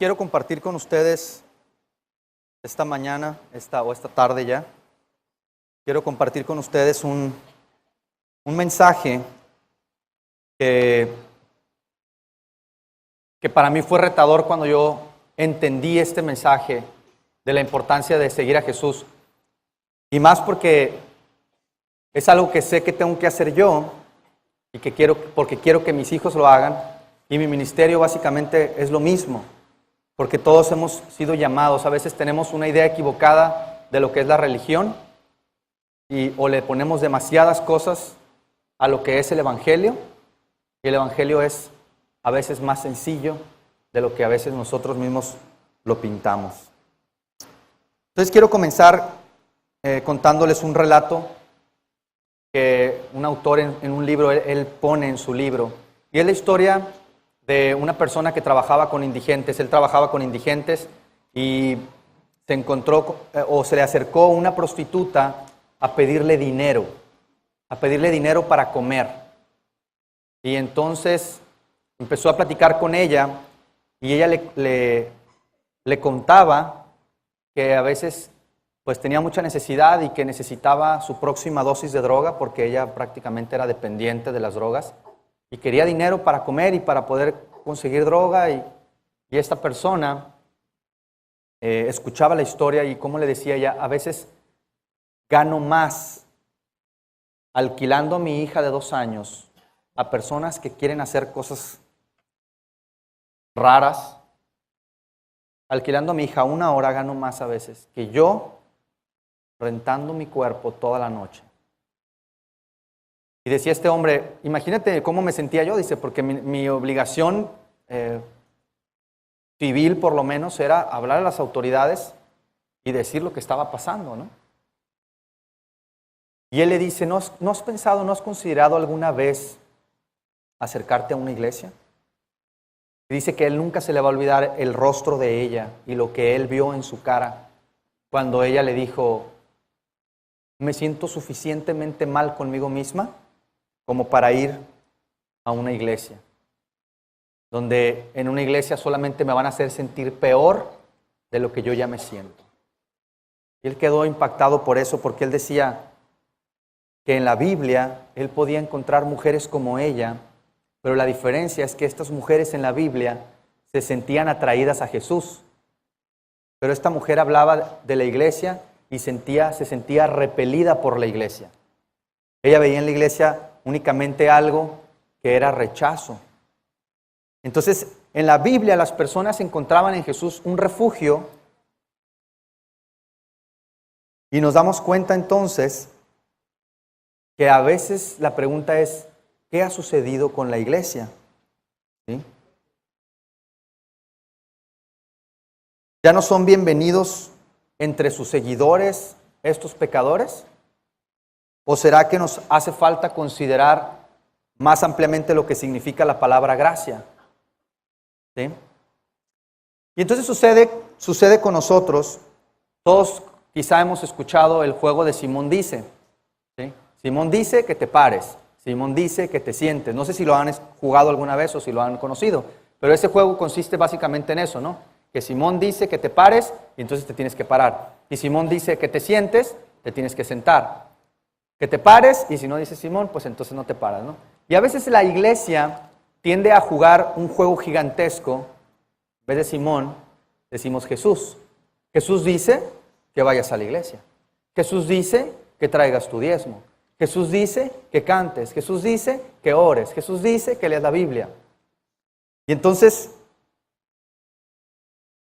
Quiero compartir con ustedes esta mañana, esta tarde ya. Quiero compartir con ustedes un mensaje que para mí fue retador cuando yo entendí este mensaje de la importancia de seguir a Jesús. Y más porque es algo que sé que tengo que hacer yo y porque quiero que mis hijos lo hagan. Y mi ministerio básicamente es lo mismo, porque todos hemos sido llamados. A veces tenemos una idea equivocada de lo que es la religión o le ponemos demasiadas cosas a lo que es el Evangelio. Y el Evangelio es a veces más sencillo de lo que a veces nosotros mismos lo pintamos. Entonces quiero comenzar contándoles un relato que un autor en un libro, él pone en su libro. Y es la historia de una persona que trabajaba con indigentes. Él trabajaba con indigentes y se encontró o se le acercó una prostituta a pedirle dinero para comer. Y entonces empezó a platicar con ella y ella le contaba que a veces pues tenía mucha necesidad y que necesitaba su próxima dosis de droga porque ella prácticamente era dependiente de las drogas y quería dinero para comer y para poder conseguir droga y esta persona escuchaba la historia y como le decía ella, a veces gano más alquilando a mi hija de 2 años a personas que quieren hacer cosas raras. Alquilando a mi hija 1 hora gano más a veces que yo rentando mi cuerpo toda la noche. Y decía este hombre, imagínate cómo me sentía yo, dice, porque mi obligación civil por lo menos era hablar a las autoridades y decir lo que estaba pasando, ¿no? Y él le dice, ¿no has pensado, no has considerado alguna vez acercarte a una iglesia? Y dice que él nunca se le va a olvidar el rostro de ella y lo que él vio en su cara cuando ella le dijo, me siento suficientemente mal conmigo misma como para ir a una iglesia, donde en una iglesia solamente me van a hacer sentir peor de lo que yo ya me siento. Y él quedó impactado por eso, porque él decía que en la Biblia él podía encontrar mujeres como ella, pero la diferencia es que estas mujeres en la Biblia se sentían atraídas a Jesús. Pero esta mujer hablaba de la iglesia y se sentía repelida por la iglesia. Ella veía en la iglesia únicamente algo que era rechazo. Entonces, en la Biblia las personas encontraban en Jesús un refugio y nos damos cuenta entonces que a veces la pregunta es, ¿qué ha sucedido con la iglesia? ¿Sí? ¿Ya no son bienvenidos entre sus seguidores estos pecadores? ¿O será que nos hace falta considerar más ampliamente lo que significa la palabra gracia? ¿Sí? Y entonces sucede con nosotros. Todos quizá hemos escuchado el juego de Simón dice. ¿Sí? Simón dice que te pares. Simón dice que te sientes. No sé si lo han jugado alguna vez o si lo han conocido, pero ese juego consiste básicamente en eso, ¿no? Que Simón dice que te pares y entonces te tienes que parar. Y Simón dice que te sientes, te tienes que sentar. Que te pares y si no dice Simón, pues entonces no te paras, ¿no? Y a veces la iglesia tiende a jugar un juego gigantesco. En vez de Simón, decimos Jesús. Jesús dice que vayas a la iglesia. Jesús dice que traigas tu diezmo. Jesús dice que cantes. Jesús dice que ores. Jesús dice que leas la Biblia. Y entonces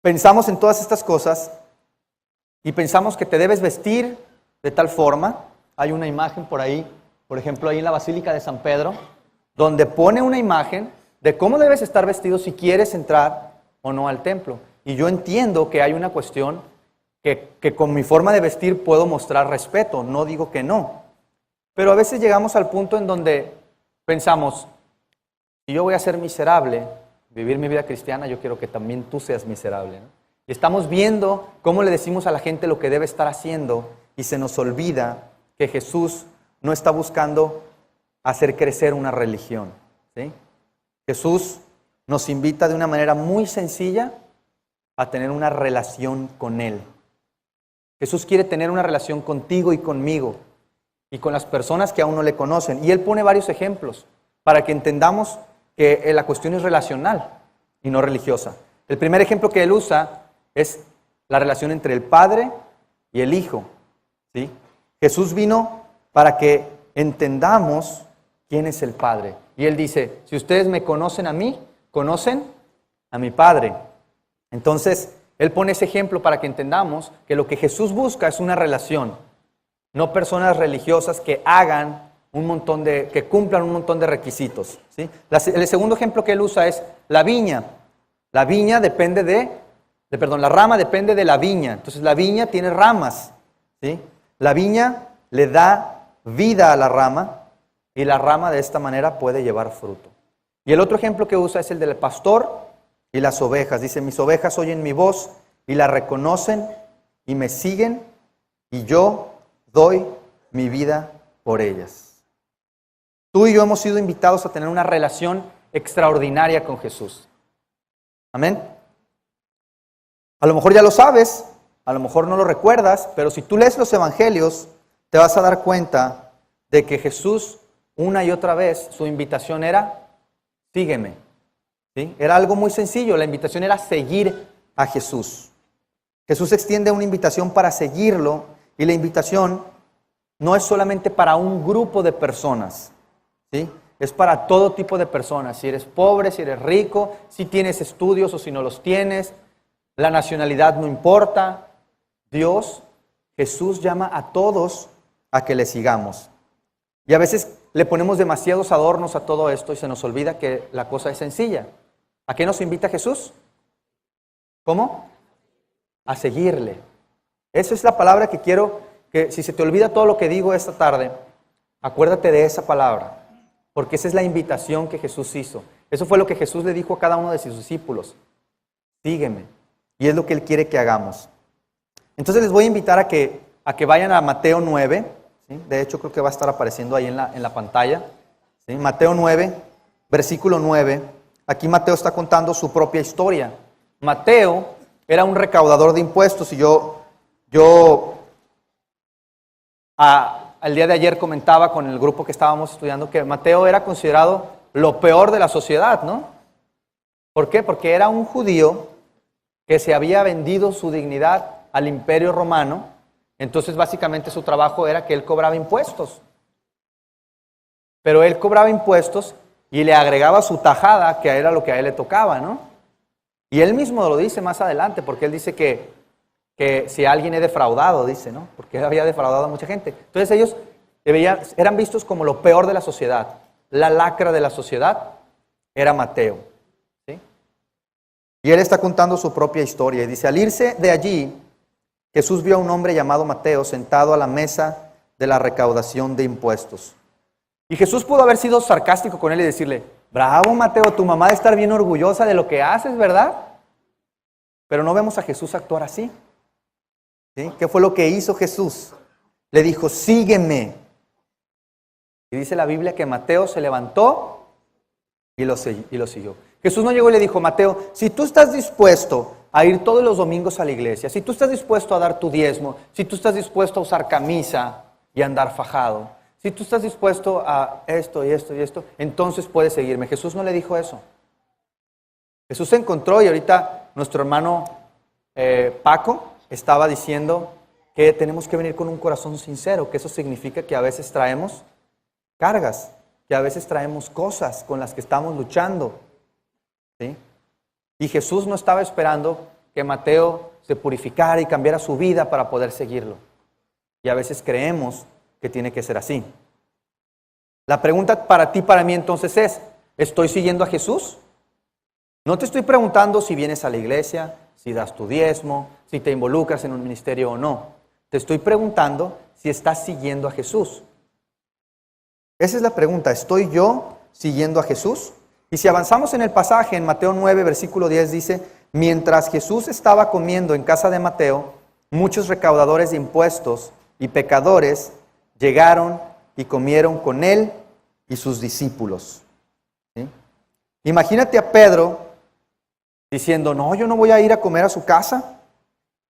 pensamos en todas estas cosas y pensamos que te debes vestir de tal forma. Hay una imagen por ahí, por ejemplo, ahí en la Basílica de San Pedro, donde pone una imagen de cómo debes estar vestido si quieres entrar o no al templo. Y yo entiendo que hay una cuestión que con mi forma de vestir puedo mostrar respeto, no digo que no. Pero a veces llegamos al punto en donde pensamos, si yo voy a ser miserable, vivir mi vida cristiana, yo quiero que también tú seas miserable, ¿no? Y estamos viendo cómo le decimos a la gente lo que debe estar haciendo y se nos olvida que Jesús no está buscando hacer crecer una religión, ¿sí? Jesús nos invita de una manera muy sencilla a tener una relación con Él. Jesús quiere tener una relación contigo y conmigo y con las personas que aún no le conocen. Y Él pone varios ejemplos para que entendamos que la cuestión es relacional y no religiosa. El primer ejemplo que Él usa es la relación entre el Padre y el Hijo, ¿sí? Jesús vino para que entendamos quién es el Padre. Y Él dice, si ustedes me conocen a mí, conocen a mi Padre. Entonces, Él pone ese ejemplo para que entendamos que lo que Jesús busca es una relación, no personas religiosas que hagan que cumplan un montón de requisitos, ¿sí? El segundo ejemplo que Él usa es la viña. La viña depende la rama depende de la viña. Entonces, la viña tiene ramas, ¿sí? La viña le da vida a la rama y la rama de esta manera puede llevar fruto. Y el otro ejemplo que usa es el del pastor y las ovejas. Dice, mis ovejas oyen mi voz y la reconocen y me siguen y yo doy mi vida por ellas. Tú y yo hemos sido invitados a tener una relación extraordinaria con Jesús. Amén. A lo mejor ya lo sabes, a lo mejor no lo recuerdas, pero si tú lees los evangelios, te vas a dar cuenta de que Jesús, una y otra vez, su invitación era, sígueme. ¿Sí? Era algo muy sencillo, la invitación era seguir a Jesús. Jesús extiende una invitación para seguirlo y la invitación no es solamente para un grupo de personas, ¿sí? Es para todo tipo de personas, si eres pobre, si eres rico, si tienes estudios o si no los tienes, la nacionalidad no importa. Dios, Jesús llama a todos a que le sigamos. Y a veces le ponemos demasiados adornos a todo esto y se nos olvida que la cosa es sencilla. ¿A qué nos invita Jesús? ¿Cómo? A seguirle. Esa es la palabra que quiero que, si se te olvida todo lo que digo esta tarde, acuérdate de esa palabra. Porque esa es la invitación que Jesús hizo. Eso fue lo que Jesús le dijo a cada uno de sus discípulos. Sígueme. Y es lo que Él quiere que hagamos. Entonces les voy a invitar a que vayan a Mateo 9. ¿Sí? De hecho, creo que va a estar apareciendo ahí en la pantalla. ¿Sí? Mateo 9, versículo 9. Aquí Mateo está contando su propia historia. Mateo era un recaudador de impuestos y el día de ayer comentaba con el grupo que estábamos estudiando que Mateo era considerado lo peor de la sociedad, ¿no? ¿Por qué? Porque era un judío que se había vendido su dignidad al Imperio Romano. Entonces básicamente su trabajo era que él cobraba impuestos. Pero él cobraba impuestos y le agregaba su tajada, que era lo que a él le tocaba, ¿no? Y él mismo lo dice más adelante, porque él dice que si alguien es defraudado, dice, ¿no? Porque él había defraudado a mucha gente. Entonces ellos eran vistos como lo peor de la sociedad. La lacra de la sociedad era Mateo, ¿sí? Y él está contando su propia historia. Y dice, al irse de allí, Jesús vio a un hombre llamado Mateo sentado a la mesa de la recaudación de impuestos. Y Jesús pudo haber sido sarcástico con él y decirle, bravo Mateo, tu mamá debe estar bien orgullosa de lo que haces, ¿verdad? Pero no vemos a Jesús actuar así. ¿Sí? ¿Qué fue lo que hizo Jesús? Le dijo, sígueme. Y dice la Biblia que Mateo se levantó y lo siguió. Jesús no llegó y le dijo, Mateo, si tú estás dispuesto a ir todos los domingos a la iglesia, si tú estás dispuesto a dar tu diezmo, si tú estás dispuesto a usar camisa y andar fajado, si tú estás dispuesto a esto y esto y esto, entonces puedes seguirme. Jesús no le dijo eso. Jesús se encontró y ahorita nuestro hermano Paco estaba diciendo que tenemos que venir con un corazón sincero, que eso significa que a veces traemos cargas, que a veces traemos cosas con las que estamos luchando, ¿sí? Y Jesús no estaba esperando que Mateo se purificara y cambiara su vida para poder seguirlo. Y a veces creemos que tiene que ser así. La pregunta para ti, para mí entonces es, ¿estoy siguiendo a Jesús? No te estoy preguntando si vienes a la iglesia, si das tu diezmo, si te involucras en un ministerio o no. Te estoy preguntando si estás siguiendo a Jesús. Esa es la pregunta, ¿estoy yo siguiendo a Jesús? Y si avanzamos en el pasaje, en Mateo 9, versículo 10 dice, mientras Jesús estaba comiendo en casa de Mateo, muchos recaudadores de impuestos y pecadores llegaron y comieron con él y sus discípulos. ¿Sí? Imagínate a Pedro diciendo, no, yo no voy a ir a comer a su casa.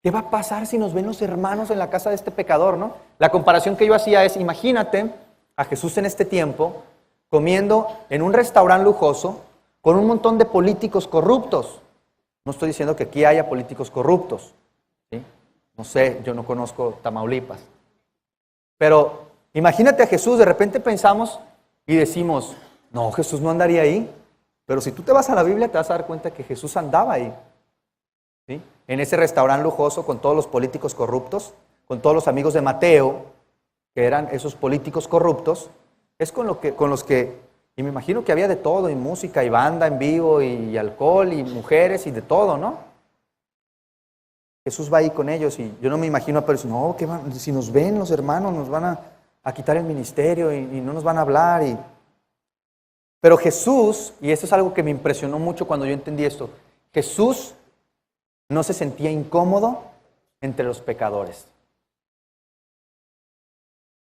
¿Qué va a pasar si nos ven los hermanos en la casa de este pecador, no? La comparación que yo hacía es, imagínate a Jesús en este tiempo comiendo en un restaurante lujoso con un montón de políticos corruptos. No estoy diciendo que aquí haya políticos corruptos, ¿sí? No sé, yo no conozco Tamaulipas. Pero imagínate a Jesús, de repente pensamos y decimos, no, Jesús no andaría ahí. Pero si tú te vas a la Biblia te vas a dar cuenta que Jesús andaba ahí, ¿sí? En ese restaurante lujoso con todos los políticos corruptos, con todos los amigos de Mateo, que eran esos políticos corruptos, es con los que, y me imagino que había de todo, y música, y banda en vivo, y alcohol, y mujeres, y de todo, ¿no? Jesús va ahí con ellos, y yo no me imagino, pero no, ¿qué van? Si nos ven los hermanos, nos van a quitar el ministerio, y no nos van a hablar, Pero Jesús, y eso es algo que me impresionó mucho cuando yo entendí esto, Jesús no se sentía incómodo entre los pecadores.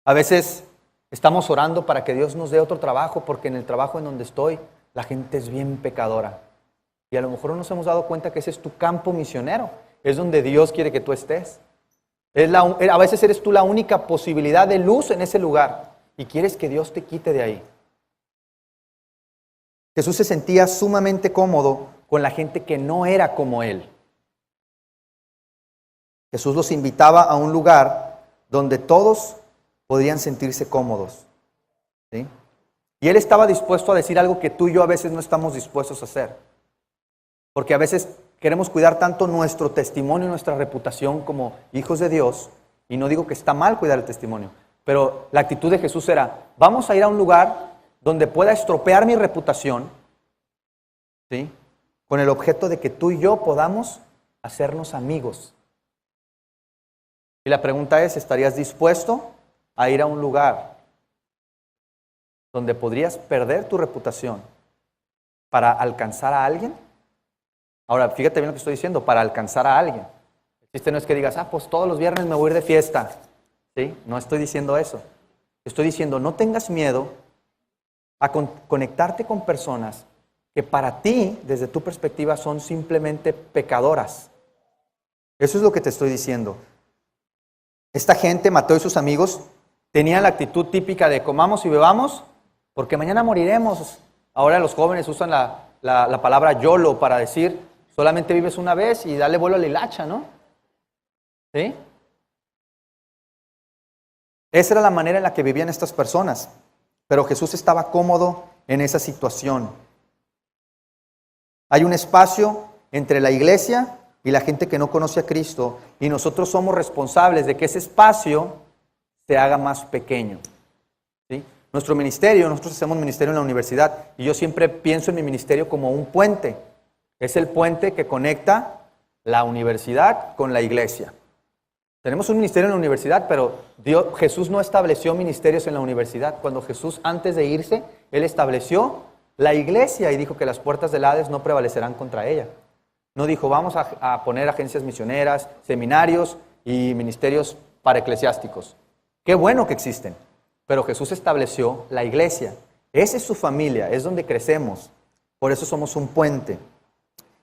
A veces estamos orando para que Dios nos dé otro trabajo, porque en el trabajo en donde estoy, la gente es bien pecadora. Y a lo mejor no nos hemos dado cuenta que ese es tu campo misionero, es donde Dios quiere que tú estés. A veces eres tú la única posibilidad de luz en ese lugar, y quieres que Dios te quite de ahí. Jesús se sentía sumamente cómodo con la gente que no era como Él. Jesús los invitaba a un lugar donde todos podían sentirse cómodos, ¿sí? Y Él estaba dispuesto a decir algo que tú y yo a veces no estamos dispuestos a hacer. Porque a veces queremos cuidar tanto nuestro testimonio y nuestra reputación como hijos de Dios, y no digo que está mal cuidar el testimonio, pero la actitud de Jesús era, vamos a ir a un lugar donde pueda estropear mi reputación, ¿sí? Con el objeto de que tú y yo podamos hacernos amigos. Y la pregunta es, ¿estarías dispuesto a ir a un lugar donde podrías perder tu reputación para alcanzar a alguien? Ahora, fíjate bien lo que estoy diciendo, para alcanzar a alguien. El chiste no es que digas, pues todos los viernes me voy a ir de fiesta, ¿sí? No estoy diciendo eso. Estoy diciendo, no tengas miedo a conectarte con personas que para ti, desde tu perspectiva, son simplemente pecadoras. Eso es lo que te estoy diciendo. Esta gente, Mateo y sus amigos, tenían la actitud típica de comamos y bebamos, porque mañana moriremos. Ahora los jóvenes usan la palabra YOLO para decir, solamente vives una vez y dale vuelo a la hilacha, ¿no? ¿Sí? Esa era la manera en la que vivían estas personas. Pero Jesús estaba cómodo en esa situación. Hay un espacio entre la iglesia y la gente que no conoce a Cristo, y nosotros somos responsables de que ese espacio se haga más pequeño, ¿sí? Nuestro ministerio, nosotros hacemos ministerio en la universidad, y yo siempre pienso en mi ministerio como un puente. Es el puente que conecta la universidad con la iglesia. Tenemos un ministerio en la universidad, pero Jesús no estableció ministerios en la universidad. Cuando Jesús, antes de irse, Él estableció la iglesia y dijo que las puertas del Hades no prevalecerán contra ella. No dijo, vamos a poner agencias misioneras, seminarios y ministerios para eclesiásticos. Qué bueno que existen, pero Jesús estableció la iglesia. Esa es su familia, es donde crecemos. Por eso somos un puente.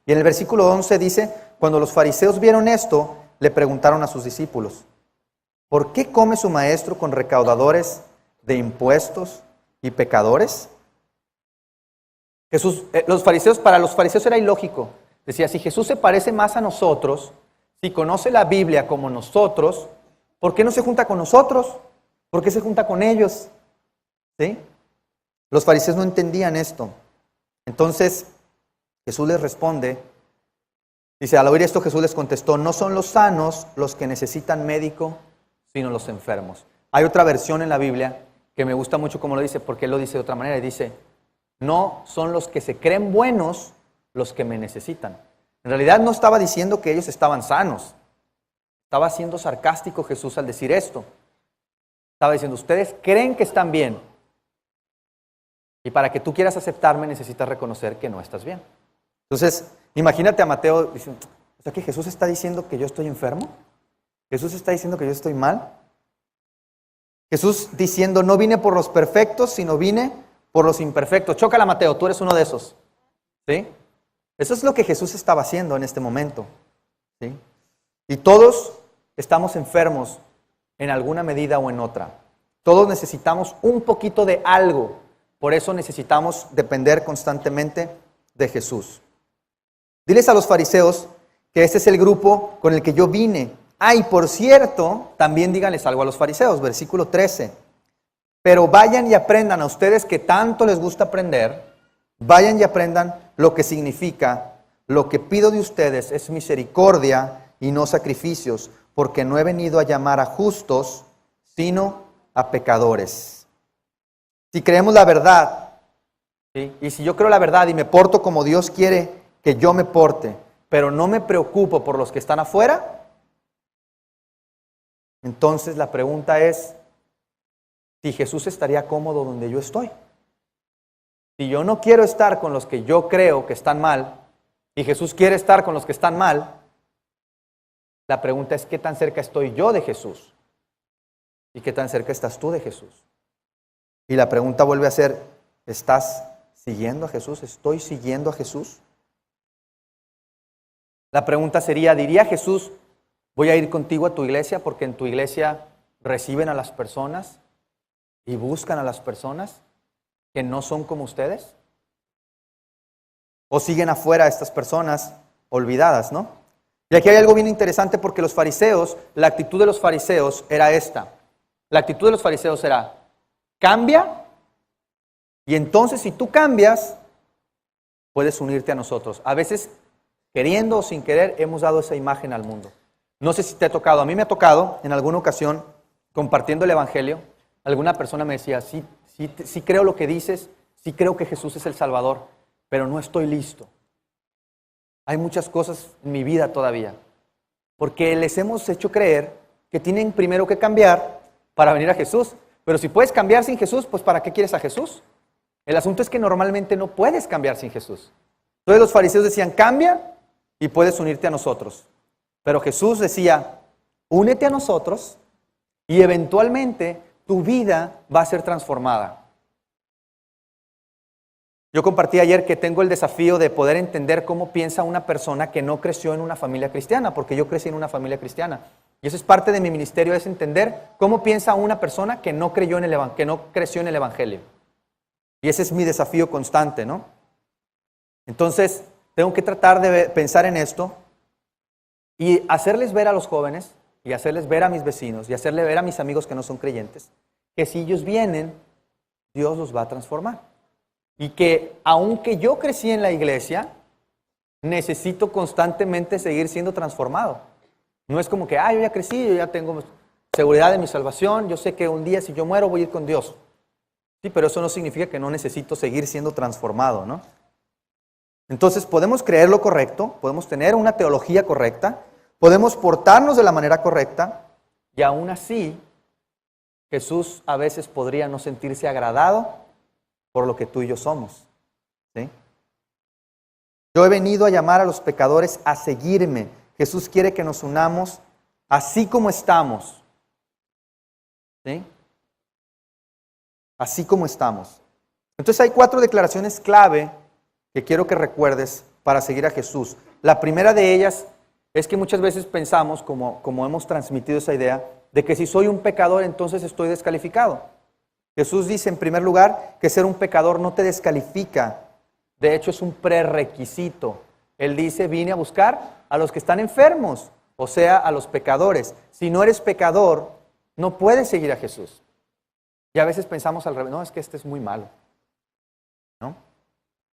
Y en el versículo 11 dice, cuando los fariseos vieron esto, le preguntaron a sus discípulos, ¿por qué come su maestro con recaudadores de impuestos y pecadores? Para los fariseos era ilógico. Decía, si Jesús se parece más a nosotros, si conoce la Biblia como nosotros, ¿por qué no se junta con nosotros? ¿Por qué se junta con ellos? ¿Sí? Los fariseos no entendían esto. Entonces, Jesús les responde, dice, al oír esto Jesús les contestó, no son los sanos los que necesitan médico, sino los enfermos. Hay otra versión en la Biblia que me gusta mucho como lo dice, porque él lo dice de otra manera, y dice, no son los que se creen buenos los que me necesitan. En realidad no estaba diciendo que ellos estaban sanos. Estaba siendo sarcástico Jesús al decir esto. Estaba diciendo, ustedes creen que están bien. Y para que tú quieras aceptarme necesitas reconocer que no estás bien. Entonces, imagínate a Mateo diciendo, o sea que Jesús está diciendo que yo estoy enfermo. Jesús está diciendo que yo estoy mal. Jesús diciendo, no vine por los perfectos, sino vine por los imperfectos. Chócala, Mateo, tú eres uno de esos. ¿Sí? Eso es lo que Jesús estaba haciendo en este momento, ¿sí? Y todos estamos enfermos en alguna medida o en otra. Todos necesitamos un poquito de algo. Por eso necesitamos depender constantemente de Jesús. Diles a los fariseos que este es el grupo con el que yo vine. Y por cierto, también díganles algo a los fariseos, versículo 13. Pero vayan y aprendan a ustedes que tanto les gusta aprender, vayan y aprendan lo que significa: lo que pido de ustedes es misericordia y no sacrificios, porque no he venido a llamar a justos, sino a pecadores. Si creemos la verdad, ¿sí? Y si yo creo la verdad y me porto como Dios quiere que yo me porte, pero no me preocupo por los que están afuera, entonces la pregunta es si Jesús estaría cómodo donde yo estoy. Si yo no quiero estar con los que yo creo que están mal, y Jesús quiere estar con los que están mal, la pregunta es: ¿qué tan cerca estoy yo de Jesús? ¿Y qué tan cerca estás tú de Jesús? Y la pregunta vuelve a ser: ¿estás siguiendo a Jesús? ¿Estoy siguiendo a Jesús? La pregunta sería: ¿diría Jesús, voy a ir contigo a tu iglesia porque en tu iglesia reciben a las personas y buscan a las personas que no son como ustedes? ¿O siguen afuera a estas personas olvidadas, no? Y aquí hay algo bien interesante, porque los fariseos, la actitud de los fariseos era esta. La actitud de los fariseos era: cambia, y entonces si tú cambias, puedes unirte a nosotros. A veces, queriendo o sin querer, hemos dado esa imagen al mundo. No sé si te ha tocado, a mí me ha tocado en alguna ocasión, compartiendo el evangelio, alguna persona me decía: sí creo lo que dices, sí creo que Jesús es el Salvador, pero no estoy listo. Hay muchas cosas en mi vida todavía, porque les hemos hecho creer que tienen primero que cambiar para venir a Jesús. Pero si puedes cambiar sin Jesús, pues ¿para qué quieres a Jesús? El asunto es que normalmente no puedes cambiar sin Jesús. Entonces los fariseos decían: cambia y puedes unirte a nosotros. Pero Jesús decía: únete a nosotros y eventualmente tu vida va a ser transformada. Yo compartí ayer que tengo el desafío de poder entender cómo piensa una persona que no creció en una familia cristiana, porque yo crecí en una familia cristiana. Y eso es parte de mi ministerio, es entender cómo piensa una persona que no creció en el Evangelio. Y ese es mi desafío constante, ¿no? Entonces, tengo que tratar de pensar en esto y hacerles ver a los jóvenes, y hacerles ver a mis vecinos, y hacerles ver a mis amigos que no son creyentes, que si ellos vienen, Dios los va a transformar. Y que aunque yo crecí en la iglesia, necesito constantemente seguir siendo transformado. No es como que, yo ya crecí, yo ya tengo seguridad de mi salvación, yo sé que un día si yo muero voy a ir con Dios. Sí, pero eso no significa que no necesito seguir siendo transformado, ¿no? Entonces podemos creer lo correcto, podemos tener una teología correcta, podemos portarnos de la manera correcta, y aún así Jesús a veces podría no sentirse agradado por lo que tú y yo somos, ¿sí? Yo he venido a llamar a los pecadores a seguirme. Jesús quiere que nos unamos así como estamos, ¿sí? Así como estamos. Entonces hay 4 declaraciones clave que quiero que recuerdes para seguir a Jesús. La primera de ellas es que muchas veces pensamos, como hemos transmitido esa idea, de que si soy un pecador entonces estoy descalificado. Jesús dice en primer lugar que ser un pecador no te descalifica. De hecho es un prerequisito. Él dice: vine a buscar a los que están enfermos, o sea, a los pecadores. Si no eres pecador, no puedes seguir a Jesús. Y a veces pensamos al revés: no, es que este es muy malo, ¿no?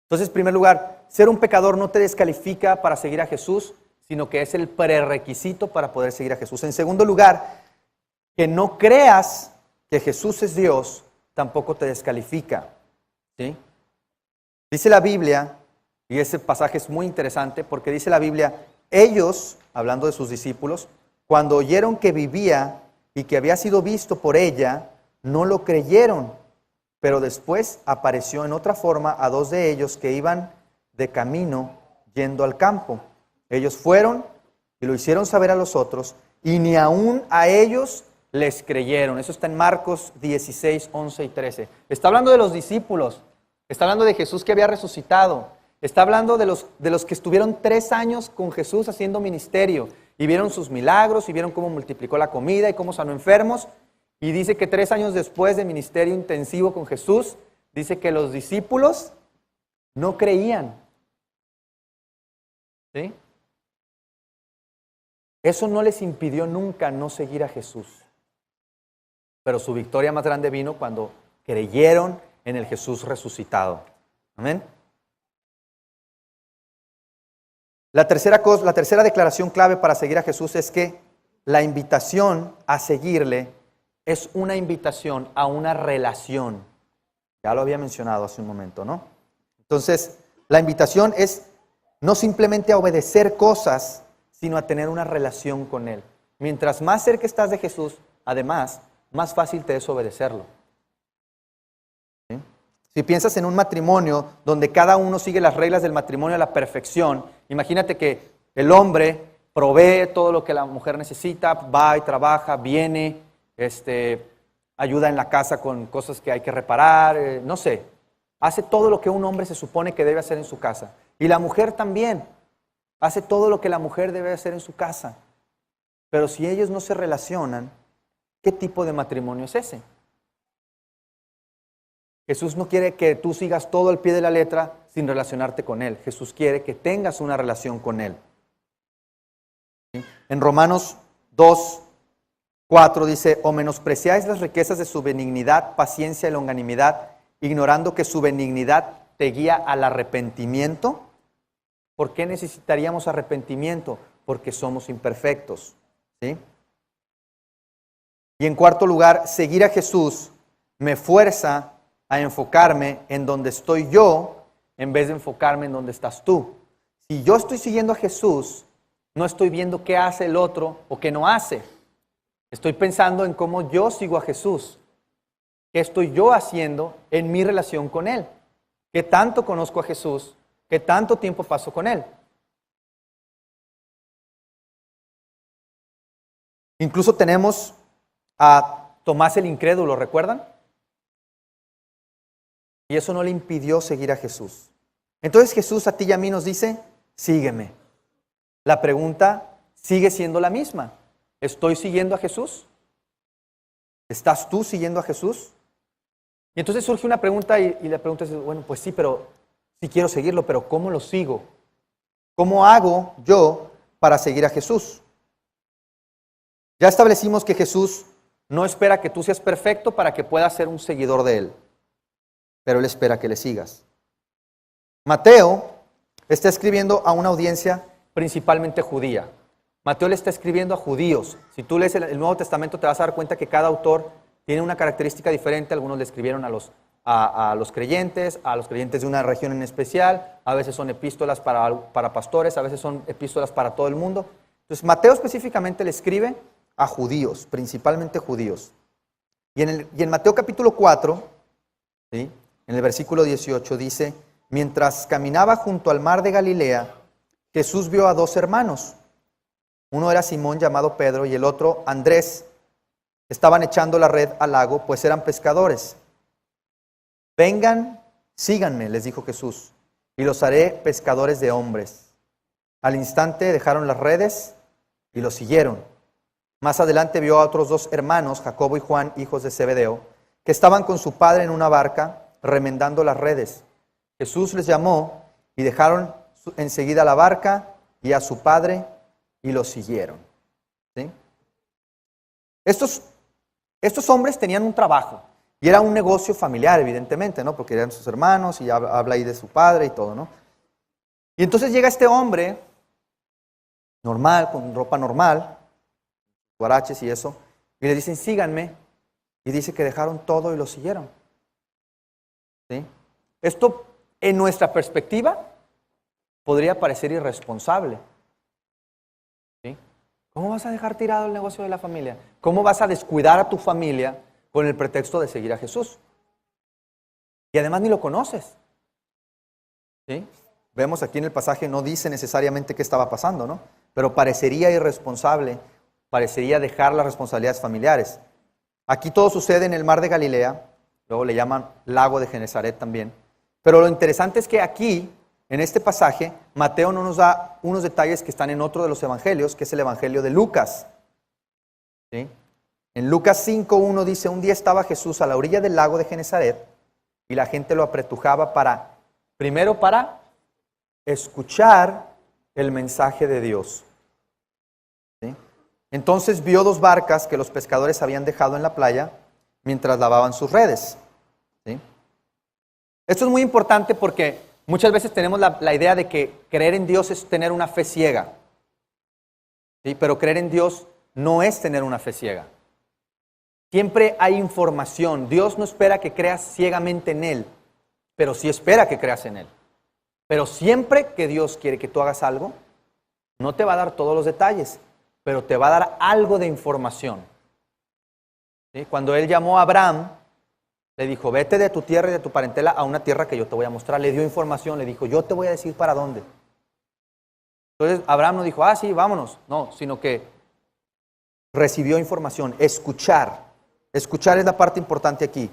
Entonces, en primer lugar, ser un pecador no te descalifica para seguir a Jesús, sino que es el prerequisito para poder seguir a Jesús. En segundo lugar, que no creas que Jesús es Dios tampoco te descalifica, ¿sí? Dice la Biblia, y ese pasaje es muy interesante, porque dice la Biblia: ellos, hablando de sus discípulos, cuando oyeron que vivía y que había sido visto por ella, no lo creyeron, pero después apareció en otra forma a 2 de ellos que iban de camino yendo al campo. Ellos fueron y lo hicieron saber a los otros, y ni aún a ellos les creyeron. Eso está en Marcos 16, 11 y 13. Está hablando de los discípulos, está hablando de Jesús que había resucitado. Está hablando de los que estuvieron 3 años con Jesús haciendo ministerio y vieron sus milagros y vieron cómo multiplicó la comida y cómo sanó enfermos. Y dice que 3 años después de ministerio intensivo con Jesús, dice que los discípulos no creían. ¿Sí? Eso no les impidió nunca no seguir a Jesús. Pero su victoria más grande vino cuando creyeron en el Jesús resucitado. Amén. La tercera declaración clave para seguir a Jesús es que la invitación a seguirle es una invitación a una relación. Ya lo había mencionado hace un momento, ¿no? Entonces, la invitación es no simplemente a obedecer cosas, sino a tener una relación con Él. Mientras más cerca estás de Jesús, además, más fácil te es obedecerlo. ¿Sí? Si piensas en un matrimonio donde cada uno sigue las reglas del matrimonio a la perfección, imagínate que el hombre provee todo lo que la mujer necesita, va y trabaja, viene, ayuda en la casa con cosas que hay que reparar, no sé, hace todo lo que un hombre se supone que debe hacer en su casa. Y la mujer también hace todo lo que la mujer debe hacer en su casa. Pero si ellos no se relacionan, ¿qué tipo de matrimonio es ese? Jesús no quiere que tú sigas todo al pie de la letra sin relacionarte con Él. Jesús quiere que tengas una relación con Él. ¿Sí? En Romanos 2:4 dice, o menospreciáis las riquezas de su benignidad, paciencia y longanimidad, ignorando que su benignidad te guía al arrepentimiento. ¿Por qué necesitaríamos arrepentimiento? Porque somos imperfectos. ¿Sí? Y en cuarto lugar, seguir a Jesús me fuerza a enfocarme en donde estoy yo en vez de enfocarme en donde estás tú. Si yo estoy siguiendo a Jesús, no estoy viendo qué hace el otro o qué no hace. Estoy pensando en cómo yo sigo a Jesús. ¿Qué estoy yo haciendo en mi relación con Él? ¿Qué tanto conozco a Jesús? ¿Qué tanto tiempo paso con Él? Incluso tenemos a Tomás el incrédulo, ¿recuerdan? Y eso no le impidió seguir a Jesús. Entonces Jesús a ti y a mí nos dice, sígueme. La pregunta sigue siendo la misma. ¿Estoy siguiendo a Jesús? ¿Estás tú siguiendo a Jesús? Y entonces surge una pregunta y la pregunta es, bueno, pues sí, pero sí quiero seguirlo, pero ¿cómo lo sigo? ¿Cómo hago yo para seguir a Jesús? Ya establecimos que Jesús no espera que tú seas perfecto para que puedas ser un seguidor de Él, pero Él espera que le sigas. Mateo está escribiendo a una audiencia principalmente judía. Mateo le está escribiendo a judíos. Si tú lees el Nuevo Testamento te vas a dar cuenta que cada autor tiene una característica diferente. Algunos le escribieron a los creyentes de una región en especial. A veces son epístolas para pastores, a veces son epístolas para todo el mundo. Entonces Mateo específicamente le escribe a judíos, principalmente judíos. Y en Mateo capítulo 4, ¿sí?, en el versículo 18 dice, mientras caminaba junto al mar de Galilea, Jesús vio a 2 hermanos. Uno era Simón llamado Pedro y el otro Andrés. Estaban echando la red al lago, pues eran pescadores. Vengan, síganme, les dijo Jesús, y los haré pescadores de hombres. Al instante dejaron las redes y los siguieron. Más adelante vio a otros 2 hermanos, Jacobo y Juan, hijos de Zebedeo, que estaban con su padre en una barca, remendando las redes. Jesús les llamó y dejaron enseguida la barca y a su padre y los siguieron. ¿Sí? Estos hombres tenían un trabajo y era un negocio familiar, evidentemente, ¿no? Porque eran sus hermanos y habla ahí de su padre y todo, ¿no? Y entonces llega este hombre normal, con ropa normal, guaraches y eso, y le dicen, síganme, y dice que dejaron todo y lo siguieron. ¿Sí? Esto, en nuestra perspectiva, podría parecer irresponsable. ¿Sí? ¿Cómo vas a dejar tirado el negocio de la familia? ¿Cómo vas a descuidar a tu familia con el pretexto de seguir a Jesús? Y además ni lo conoces. ¿Sí? Vemos aquí en el pasaje, no dice necesariamente qué estaba pasando, ¿no? Pero parecería irresponsable, parecería dejar las responsabilidades familiares. Aquí todo sucede en el mar de Galilea, luego le llaman lago de Genesaret también. Pero lo interesante es que aquí en este pasaje, Mateo no nos da unos detalles que están en otro de los evangelios, que es el evangelio de Lucas. ¿Sí? En Lucas 5:1 dice, un día estaba Jesús a la orilla del lago de Genesaret y la gente lo apretujaba primero para escuchar el mensaje de Dios. ¿Sí? Entonces vio 2 barcas que los pescadores habían dejado en la playa mientras lavaban sus redes. ¿Sí? Esto es muy importante porque muchas veces tenemos la idea de que creer en Dios es tener una fe ciega. ¿Sí? Pero creer en Dios no es tener una fe ciega. Siempre hay información. Dios no espera que creas ciegamente en Él, pero sí espera que creas en Él. Pero siempre que Dios quiere que tú hagas algo, no te va a dar todos los detalles, pero te va a dar algo de información. ¿Sí? Cuando Él llamó a Abraham, le dijo, vete de tu tierra y de tu parentela a una tierra que yo te voy a mostrar. Le dio información, le dijo, yo te voy a decir para dónde. Entonces Abraham no dijo, sí, vámonos. No, sino que recibió información, escuchar. Escuchar es la parte importante aquí.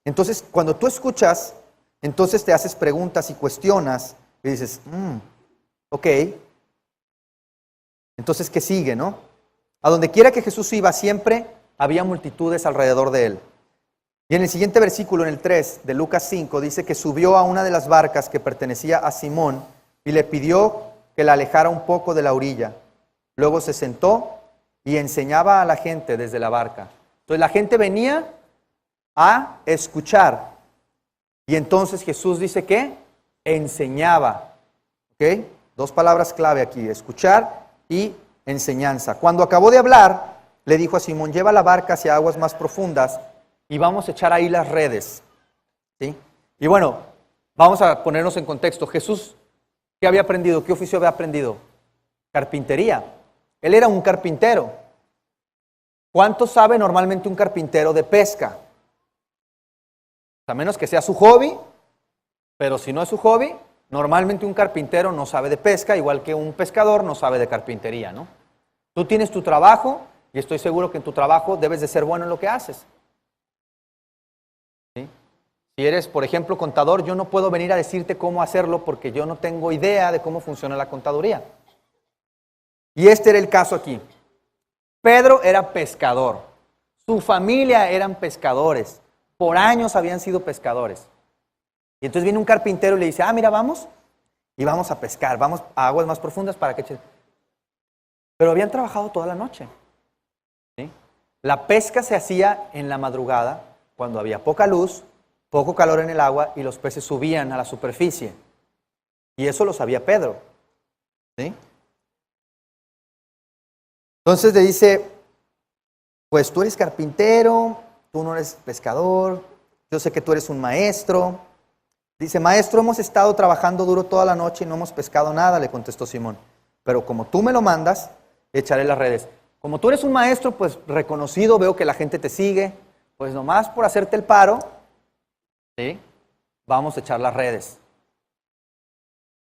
Entonces, cuando tú escuchas, entonces te haces preguntas y cuestionas y dices, ok. Entonces, ¿qué sigue, no? A donde quiera que Jesús iba, siempre había multitudes alrededor de Él. Y en el siguiente versículo, en el 3 de Lucas 5, dice que subió a una de las barcas que pertenecía a Simón y le pidió que la alejara un poco de la orilla. Luego se sentó y enseñaba a la gente desde la barca. Entonces la gente venía a escuchar. Y entonces Jesús dice que enseñaba. ¿Ok? 2 palabras clave aquí, escuchar y enseñanza. Cuando acabó de hablar, le dijo a Simón, lleva la barca hacia aguas más profundas y vamos a echar ahí las redes. ¿Sí? Y bueno, vamos a ponernos en contexto. Jesús, ¿qué había aprendido? ¿Qué oficio había aprendido? Carpintería. Él era un carpintero. ¿Cuánto sabe normalmente un carpintero de pesca? A menos que sea su hobby, pero si no es su hobby, normalmente un carpintero no sabe de pesca, igual que un pescador no sabe de carpintería, ¿no? Tú tienes tu trabajo y estoy seguro que en tu trabajo debes de ser bueno en lo que haces. ¿Sí? Si eres, por ejemplo, contador, yo no puedo venir a decirte cómo hacerlo porque yo no tengo idea de cómo funciona la contaduría. Y este era el caso aquí. Pedro era pescador, su familia eran pescadores, por años habían sido pescadores. Y entonces viene un carpintero y le dice, mira, vamos, y vamos a pescar, vamos a aguas más profundas para que... Pero habían trabajado toda la noche. ¿Sí? La pesca se hacía en la madrugada, cuando había poca luz, poco calor en el agua, y los peces subían a la superficie. Y eso lo sabía Pedro. ¿Sí? Entonces le dice, pues tú eres carpintero, tú no eres pescador, yo sé que tú eres un maestro. Dice, maestro, hemos estado trabajando duro toda la noche y no hemos pescado nada, le contestó Simón. Pero como tú me lo mandas, echaré las redes. Como tú eres un maestro, pues reconocido, veo que la gente te sigue, pues nomás por hacerte el paro, ¿sí? Vamos a echar las redes.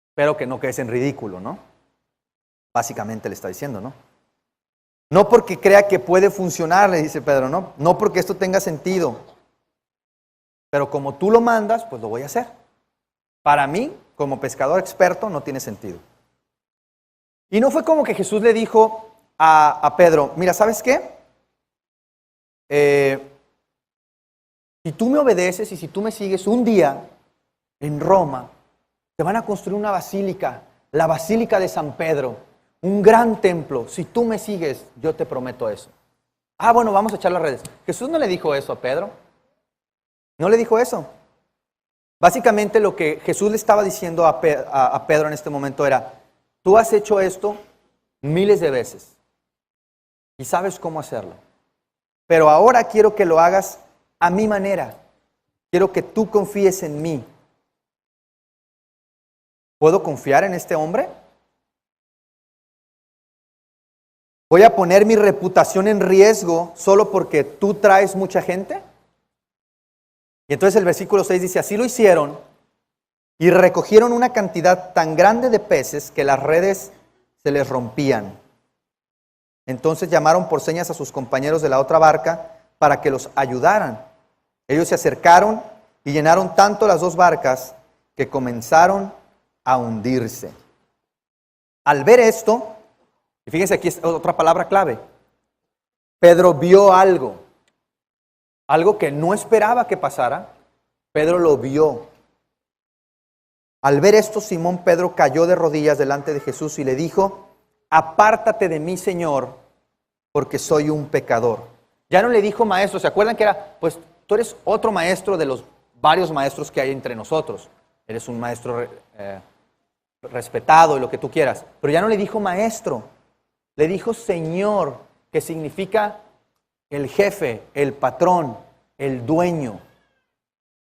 Espero que no quedes en ridículo, ¿no? Básicamente le está diciendo, ¿no? No porque crea que puede funcionar, le dice Pedro, ¿no? No porque esto tenga sentido. Pero como tú lo mandas, pues lo voy a hacer. Para mí, como pescador experto, no tiene sentido. Y no fue como que Jesús le dijo a Pedro, mira, ¿sabes qué? Si tú me obedeces y si tú me sigues un día en Roma, te van a construir una basílica, la Basílica de San Pedro. Un gran templo, si tú me sigues, yo te prometo eso. Bueno, vamos a echar las redes. Jesús no le dijo eso a Pedro. No le dijo eso. Básicamente lo que Jesús le estaba diciendo a Pedro en este momento era, tú has hecho esto miles de veces y sabes cómo hacerlo. Pero ahora quiero que lo hagas a mi manera. Quiero que tú confíes en mí. ¿Puedo confiar en este hombre? ¿Voy a poner mi reputación en riesgo solo porque tú traes mucha gente? Y entonces el versículo 6 dice, así lo hicieron y recogieron una cantidad tan grande de peces que las redes se les rompían. Entonces llamaron por señas a sus compañeros de la otra barca para que los ayudaran. Ellos se acercaron y llenaron tanto las 2 barcas que comenzaron a hundirse. Al ver esto, y fíjense aquí es otra palabra clave, Pedro vio algo que no esperaba que pasara, Pedro lo vio. Al ver esto, Simón Pedro cayó de rodillas delante de Jesús y le dijo, apártate de mí, Señor, porque soy un pecador. Ya no le dijo maestro, ¿se acuerdan que era? Pues tú eres otro maestro de los varios maestros que hay entre nosotros. Eres un maestro respetado y lo que tú quieras. Pero ya no le dijo maestro, le dijo Señor, que significa el jefe, el patrón, el dueño.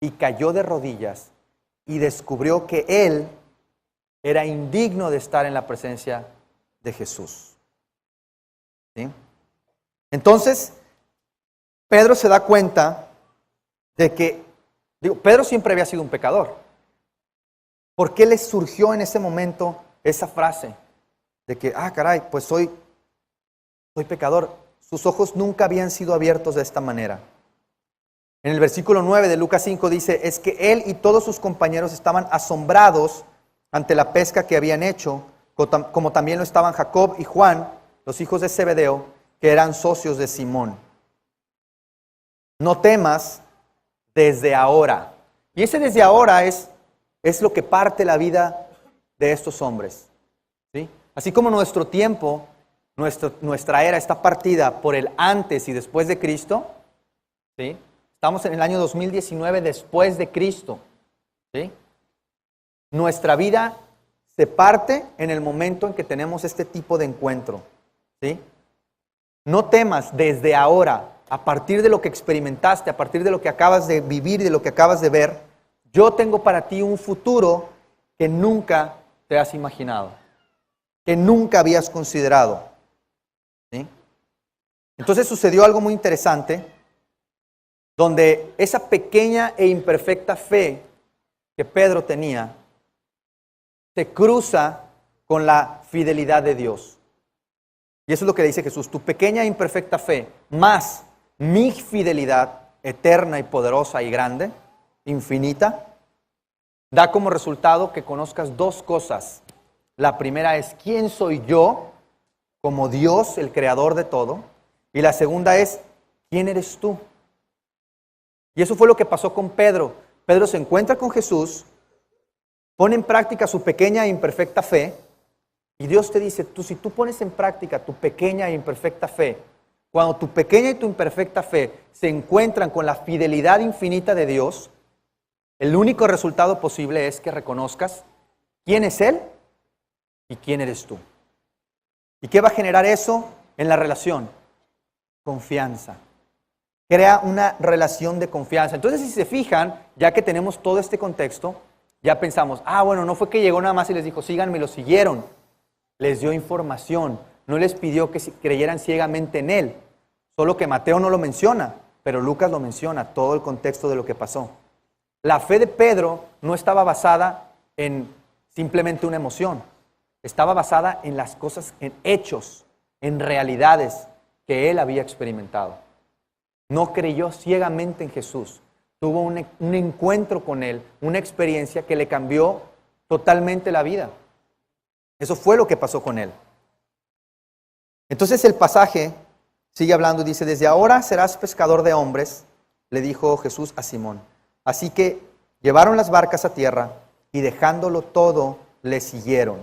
Y cayó de rodillas y descubrió que él era indigno de estar en la presencia de Jesús. ¿Sí? Entonces, Pedro se da cuenta de que, Pedro siempre había sido un pecador. ¿Por qué le surgió en ese momento esa frase de que, caray, pues soy pecador? Sus ojos nunca habían sido abiertos de esta manera. En el versículo 9 de Lucas 5 dice, es que él y todos sus compañeros estaban asombrados ante la pesca que habían hecho, como también lo estaban Jacob y Juan, los hijos de Zebedeo, que eran socios de Simón. No temas desde ahora. Y ese desde ahora es lo que parte la vida de estos hombres. ¿Sí? Así como nuestro tiempo, nuestra era está partida por el antes y después de Cristo, ¿sí? Estamos en el año 2019 después de Cristo. ¿Sí? Nuestra vida se parte en el momento en que tenemos este tipo de encuentro. ¿Sí? No temas desde ahora, a partir de lo que experimentaste, a partir de lo que acabas de vivir y de lo que acabas de ver, yo tengo para ti un futuro que nunca te has imaginado, que nunca habías considerado. ¿Sí? Entonces sucedió algo muy interesante, donde esa pequeña e imperfecta fe que Pedro tenía se cruza con la fidelidad de Dios. Y eso es lo que le dice Jesús, tu pequeña e imperfecta fe, más mi fidelidad eterna y poderosa y grande, infinita, da como resultado que conozcas dos cosas. La primera es, ¿quién soy yo como Dios, el creador de todo? Y la segunda es, ¿quién eres tú? Y eso fue lo que pasó con Pedro. Pedro se encuentra con Jesús, pone en práctica su pequeña e imperfecta fe, y Dios te dice, si tú pones en práctica tu pequeña e imperfecta fe, cuando tu pequeña y tu imperfecta fe se encuentran con la fidelidad infinita de Dios, el único resultado posible es que reconozcas quién es Él y quién eres tú. ¿Y qué va a generar eso en la relación? Confianza. Crea una relación de confianza. Entonces, si se fijan, ya que tenemos todo este contexto, ya pensamos, bueno, no fue que llegó nada más y les dijo, síganme, lo siguieron. Les dio información, no les pidió que creyeran ciegamente en Él. Solo que Mateo no lo menciona, pero Lucas lo menciona, todo el contexto de lo que pasó. La fe de Pedro no estaba basada en simplemente una emoción. Estaba basada en las cosas, en hechos, en realidades que él había experimentado. No creyó ciegamente en Jesús. Tuvo un encuentro con Él, una experiencia que le cambió totalmente la vida. Eso fue lo que pasó con él. Entonces el pasaje sigue hablando y dice, desde ahora serás pescador de hombres, le dijo Jesús a Simón. Así que llevaron las barcas a tierra y dejándolo todo, le siguieron.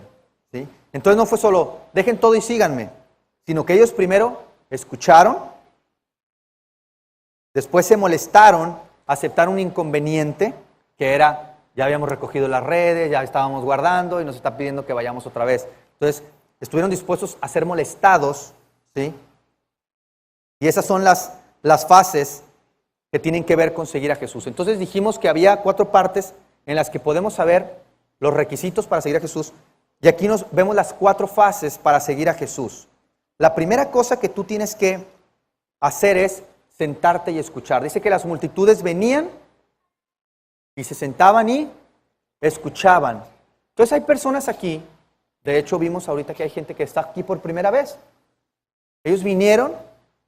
¿Sí? Entonces no fue solo, dejen todo y síganme, sino que ellos primero escucharon, después se molestaron, aceptaron un inconveniente, que era, ya habíamos recogido las redes, ya estábamos guardando y nos está pidiendo que vayamos otra vez. Entonces, estuvieron dispuestos a ser molestados, ¿sí? Y esas son las fases que tienen que ver con seguir a Jesús. Entonces dijimos que había 4 partes en las que podemos saber los requisitos para seguir a Jesús. Y aquí nos vemos las 4 fases para seguir a Jesús. La primera cosa que tú tienes que hacer es sentarte y escuchar. Dice que las multitudes venían y se sentaban y escuchaban. Entonces hay personas aquí, de hecho vimos ahorita que hay gente que está aquí por primera vez. Ellos vinieron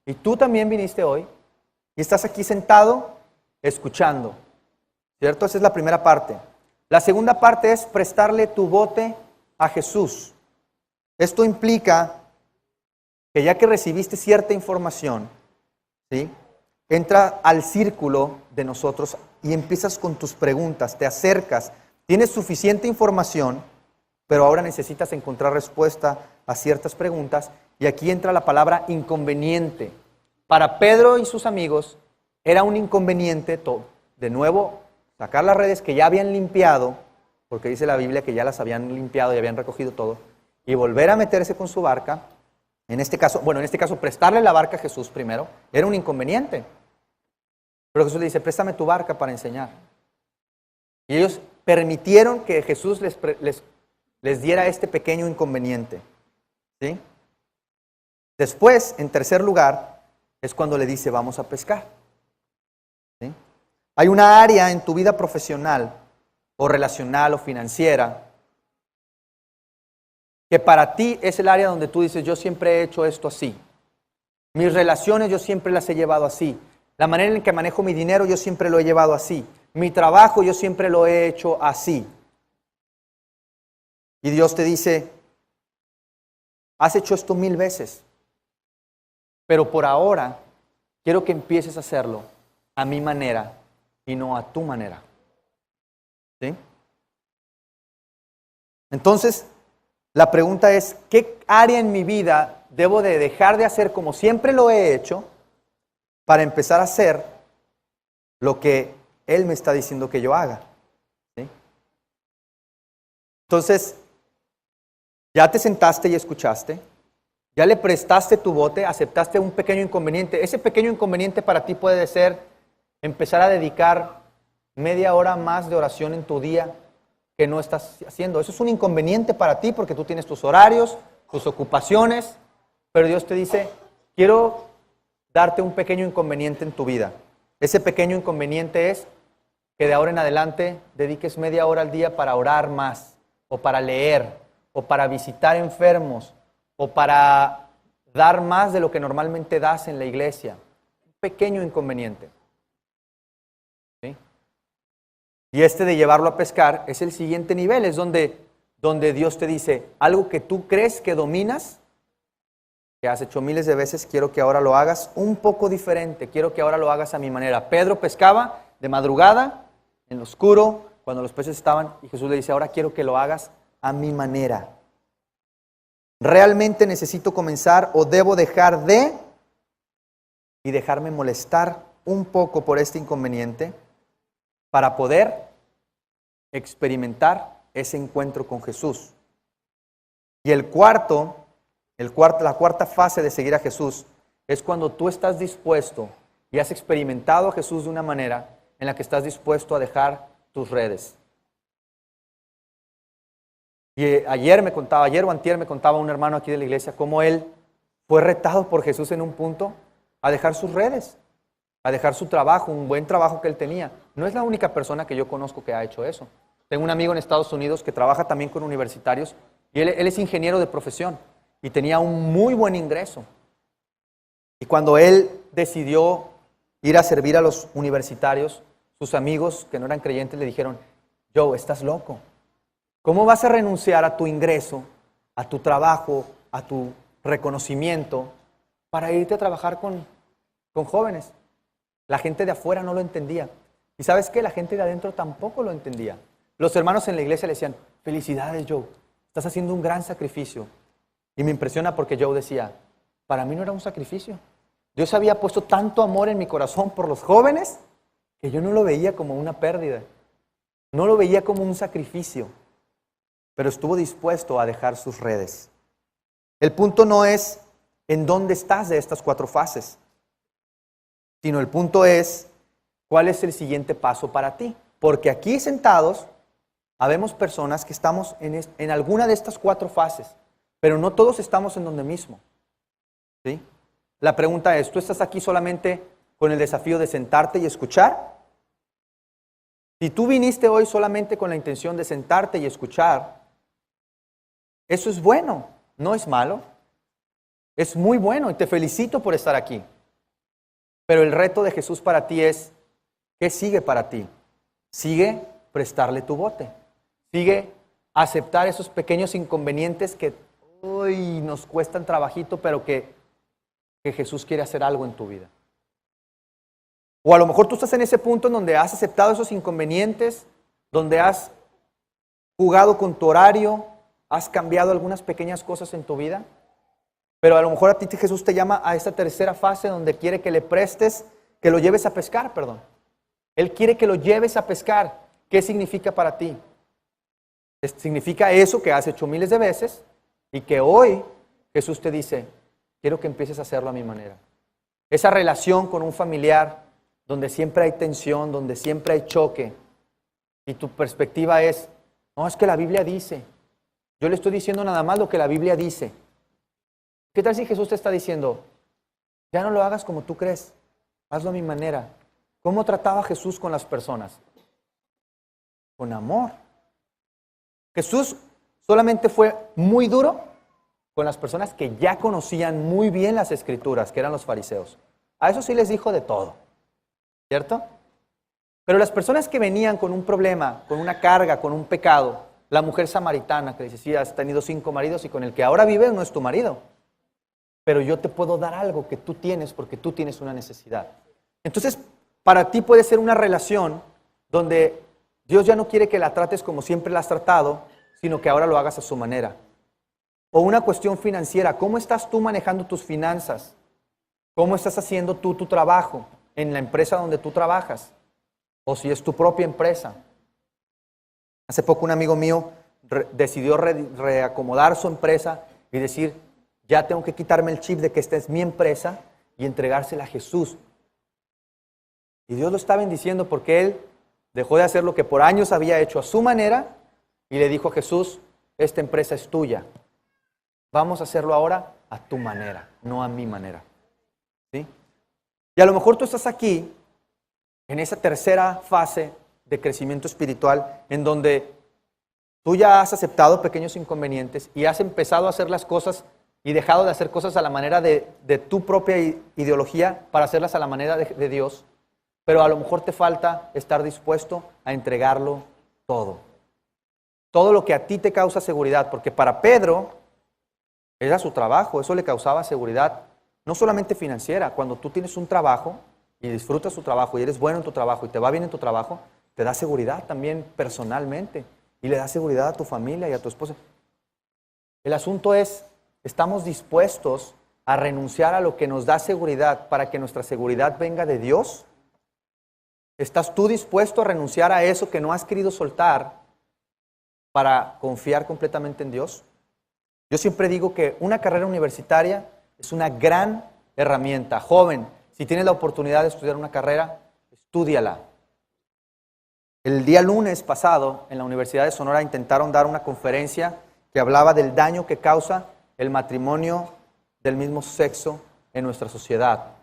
y tú también viniste hoy y estás aquí sentado escuchando, ¿cierto? Esa es la primera parte. La segunda parte es prestarle tu bote a Jesús. Esto implica que ya que recibiste cierta información, ¿sí?, entra al círculo de nosotros y empiezas con tus preguntas, te acercas, tienes suficiente información, pero ahora necesitas encontrar respuesta a ciertas preguntas, y aquí entra la palabra inconveniente. Para Pedro y sus amigos era un inconveniente de nuevo sacar las redes que ya habían limpiado, porque dice la Biblia que ya las habían limpiado y habían recogido todo, y volver a meterse con su barca. En este caso, prestarle la barca a Jesús primero era un inconveniente. Pero Jesús le dice, préstame tu barca para enseñar. Y ellos permitieron que Jesús les diera este pequeño inconveniente, ¿sí? Después, en tercer lugar, es cuando le dice, vamos a pescar, ¿sí? Hay una área en tu vida profesional, o relacional, o financiera, que para ti es el área donde tú dices, yo siempre he hecho esto así. Mis relaciones yo siempre las he llevado así. La manera en que manejo mi dinero yo siempre lo he llevado así. Mi trabajo yo siempre lo he hecho así. Y Dios te dice, has hecho esto 1000 veces, pero por ahora quiero que empieces a hacerlo a mi manera y no a tu manera. ¿Sí? Entonces, la pregunta es, ¿qué área en mi vida debo de dejar de hacer como siempre lo he hecho para empezar a hacer lo que Él me está diciendo que yo haga? ¿Sí? Entonces, ya te sentaste y escuchaste, ya le prestaste tu bote, aceptaste un pequeño inconveniente. Ese pequeño inconveniente para ti puede ser empezar a dedicar media hora más de oración en tu día que no estás haciendo. Eso es un inconveniente para ti porque tú tienes tus horarios, tus ocupaciones, pero Dios te dice, quiero darte un pequeño inconveniente en tu vida. Ese pequeño inconveniente es que de ahora en adelante dediques media hora al día para orar más, o para leer, o para visitar enfermos, o para dar más de lo que normalmente das en la iglesia. Un pequeño inconveniente. ¿Sí? Y este de llevarlo a pescar es el siguiente nivel, es donde Dios te dice, algo que tú crees que dominas, que has hecho miles de veces, quiero que ahora lo hagas un poco diferente, quiero que ahora lo hagas a mi manera. Pedro pescaba de madrugada, en lo oscuro, cuando los peces estaban, y Jesús le dice, ahora quiero que lo hagas a mi manera. ¿Realmente necesito comenzar o debo dejar de y dejarme molestar un poco por este inconveniente para poder experimentar ese encuentro con Jesús? Y la cuarta fase de seguir a Jesús es cuando tú estás dispuesto y has experimentado a Jesús de una manera en la que estás dispuesto a dejar tus redes. Y ayer o antier me contaba un hermano aquí de la iglesia cómo él fue retado por Jesús en un punto a dejar sus redes, a dejar su trabajo, un buen trabajo que él tenía. No es la única persona que yo conozco que ha hecho eso. Tengo un amigo en Estados Unidos que trabaja también con universitarios y él es ingeniero de profesión y tenía un muy buen ingreso. Y cuando él decidió ir a servir a los universitarios, sus amigos que no eran creyentes le dijeron, Joe, estás loco. ¿Cómo vas a renunciar a tu ingreso, a tu trabajo, a tu reconocimiento para irte a trabajar con jóvenes? La gente de afuera no lo entendía. ¿Y sabes qué? La gente de adentro tampoco lo entendía. Los hermanos en la iglesia le decían, felicidades Joe, estás haciendo un gran sacrificio. Y me impresiona porque Joe decía, para mí no era un sacrificio. Dios había puesto tanto amor en mi corazón por los jóvenes que yo no lo veía como una pérdida. No lo veía como un sacrificio. Pero estuvo dispuesto a dejar sus redes. El punto no es en dónde estás de estas 4 fases, sino el punto es cuál es el siguiente paso para ti. Porque aquí sentados, habemos personas que estamos en alguna de estas 4 fases, pero no todos estamos en donde mismo. ¿Sí? La pregunta es, ¿tú estás aquí solamente con el desafío de sentarte y escuchar? Si tú viniste hoy solamente con la intención de sentarte y escuchar, eso es bueno, no es malo. Es muy bueno y te felicito por estar aquí. Pero el reto de Jesús para ti es, ¿qué sigue para ti? Sigue prestarle tu bote. Sigue aceptar esos pequeños inconvenientes que hoy nos cuestan trabajito, pero que Jesús quiere hacer algo en tu vida. O a lo mejor tú estás en ese punto en donde has aceptado esos inconvenientes, donde has jugado con tu horario, has cambiado algunas pequeñas cosas en tu vida, pero a lo mejor a ti Jesús te llama a esta tercera fase donde quiere que le prestes, que lo lleves a pescar, perdón. Él quiere que lo lleves a pescar. ¿Qué significa para ti? Significa eso que has hecho miles de veces y que hoy Jesús te dice, quiero que empieces a hacerlo a mi manera. Esa relación con un familiar donde siempre hay tensión, donde siempre hay choque y tu perspectiva es, no, es que la Biblia dice. Yo le estoy diciendo nada más lo que la Biblia dice. ¿Qué tal si Jesús te está diciendo, ya no lo hagas como tú crees, hazlo a mi manera? ¿Cómo trataba Jesús con las personas? Con amor. Jesús solamente fue muy duro con las personas que ya conocían muy bien las Escrituras, que eran los fariseos. A eso sí les dijo de todo, ¿cierto? Pero las personas que venían con un problema, con una carga, con un pecado, la mujer samaritana que dice, sí, has tenido 5 maridos y con el que ahora vives no es tu marido, pero yo te puedo dar algo que tú tienes porque tú tienes una necesidad. Entonces, para ti puede ser una relación donde Dios ya no quiere que la trates como siempre la has tratado, sino que ahora lo hagas a su manera. O una cuestión financiera, ¿cómo estás tú manejando tus finanzas? ¿Cómo estás haciendo tú tu trabajo en la empresa donde tú trabajas? O si es tu propia empresa. Hace poco un amigo mío decidió reacomodar su empresa y decir, ya tengo que quitarme el chip de que esta es mi empresa y entregársela a Jesús. Y Dios lo está bendiciendo porque él dejó de hacer lo que por años había hecho a su manera y le dijo a Jesús, esta empresa es tuya. Vamos a hacerlo ahora a tu manera, no a mi manera. ¿Sí? Y a lo mejor tú estás aquí en esa tercera fase de crecimiento espiritual en donde tú ya has aceptado pequeños inconvenientes y has empezado a hacer las cosas y dejado de hacer cosas a la manera de tu propia ideología para hacerlas a la manera de Dios, pero a lo mejor te falta estar dispuesto a entregarlo todo. Todo lo que a ti te causa seguridad, porque para Pedro era su trabajo, eso le causaba seguridad, no solamente financiera. Cuando tú tienes un trabajo y disfrutas tu trabajo y eres bueno en tu trabajo y te va bien en tu trabajo, te da seguridad también personalmente y le da seguridad a tu familia y a tu esposa. El asunto es, ¿estamos dispuestos a renunciar a lo que nos da seguridad para que nuestra seguridad venga de Dios? ¿Estás tú dispuesto a renunciar a eso que no has querido soltar para confiar completamente en Dios? Yo siempre digo que una carrera universitaria es una gran herramienta. Joven, si tienes la oportunidad de estudiar una carrera, estúdiala. El día lunes pasado, en la Universidad de Sonora, intentaron dar una conferencia que hablaba del daño que causa el matrimonio del mismo sexo en nuestra sociedad.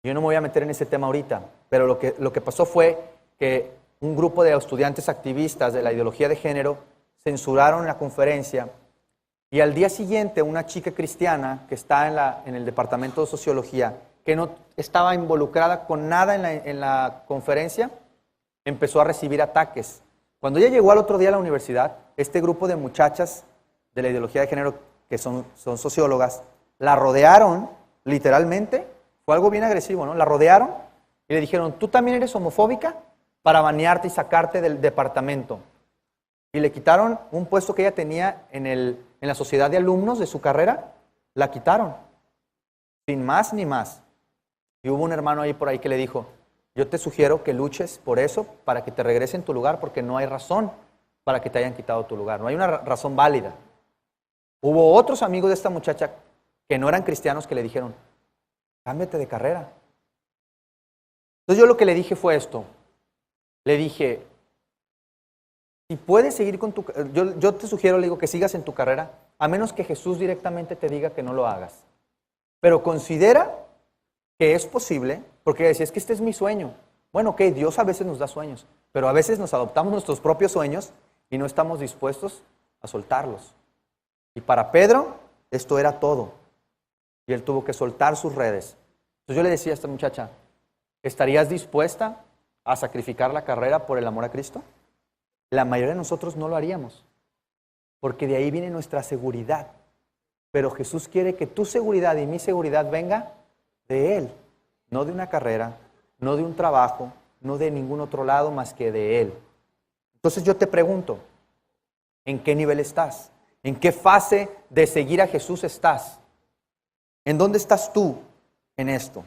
Yo no me voy a meter en ese tema ahorita, pero lo que pasó fue que un grupo de estudiantes activistas de la ideología de género censuraron la conferencia y al día siguiente una chica cristiana que está en el departamento de sociología, que no estaba involucrada con nada en la conferencia, empezó a recibir ataques. Cuando ella llegó al otro día a la universidad, este grupo de muchachas de la ideología de género, que son sociólogas, la rodearon, literalmente, fue algo bien agresivo, ¿no? La rodearon y le dijeron, ¿tú también eres homofóbica? Para banearte y sacarte del departamento. Y le quitaron un puesto que ella tenía en la sociedad de alumnos de su carrera, la quitaron, sin más ni más. Y hubo un hermano ahí por ahí que le dijo, yo te sugiero que luches por eso para que te regresen tu lugar, porque no hay razón para que te hayan quitado tu lugar, no hay una razón válida. Hubo otros amigos de esta muchacha que no eran cristianos que le dijeron, cámbiate de carrera. Entonces yo lo que le dije fue esto, le dije, si puedes seguir con tu carrera, yo te sugiero, le digo, que sigas en tu carrera, a menos que Jesús directamente te diga que no lo hagas. Pero considera que es posible, porque decía, es que este es mi sueño. Bueno, ok, Dios a veces nos da sueños, pero a veces nos adoptamos nuestros propios sueños y no estamos dispuestos a soltarlos. Y para Pedro, esto era todo. Y él tuvo que soltar sus redes. Entonces yo le decía a esta muchacha, ¿estarías dispuesta a sacrificar la carrera por el amor a Cristo? la mayoría de nosotros no lo haríamos, porque de ahí viene nuestra seguridad. Pero Jesús quiere que tu seguridad y mi seguridad venga de Él, no de una carrera, no de un trabajo, no de ningún otro lado más que de Él. Entonces yo te pregunto, ¿en qué nivel estás? ¿En qué fase de seguir a Jesús estás? ¿En dónde estás tú en esto?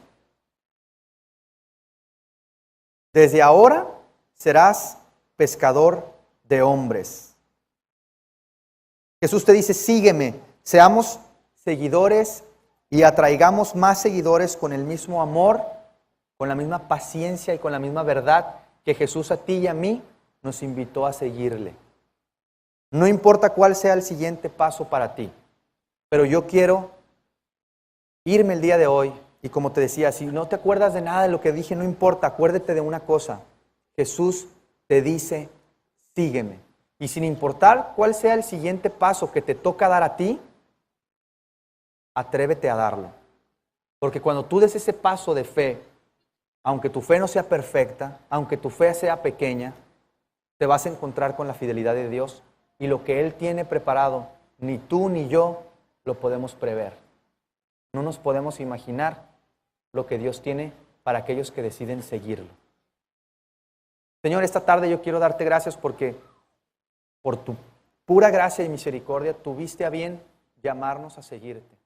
Desde ahora serás pescador de hombres. Jesús te dice, sígueme, seamos seguidores y atraigamos más seguidores con el mismo amor, con la misma paciencia y con la misma verdad que Jesús a ti y a mí nos invitó a seguirle. No importa cuál sea el siguiente paso para ti, pero yo quiero irme el día de hoy y como te decía, si no te acuerdas de nada de lo que dije, no importa, acuérdate de una cosa. Jesús te dice, sígueme. Y sin importar cuál sea el siguiente paso que te toca dar a ti, atrévete a darlo. Porque cuando tú des ese paso de fe, aunque tu fe no sea perfecta, aunque tu fe sea pequeña, te vas a encontrar con la fidelidad de Dios y lo que Él tiene preparado, ni tú ni yo lo podemos prever. No nos podemos imaginar lo que Dios tiene para aquellos que deciden seguirlo. Señor, esta tarde yo quiero darte gracias porque por tu pura gracia y misericordia tuviste a bien llamarnos a seguirte.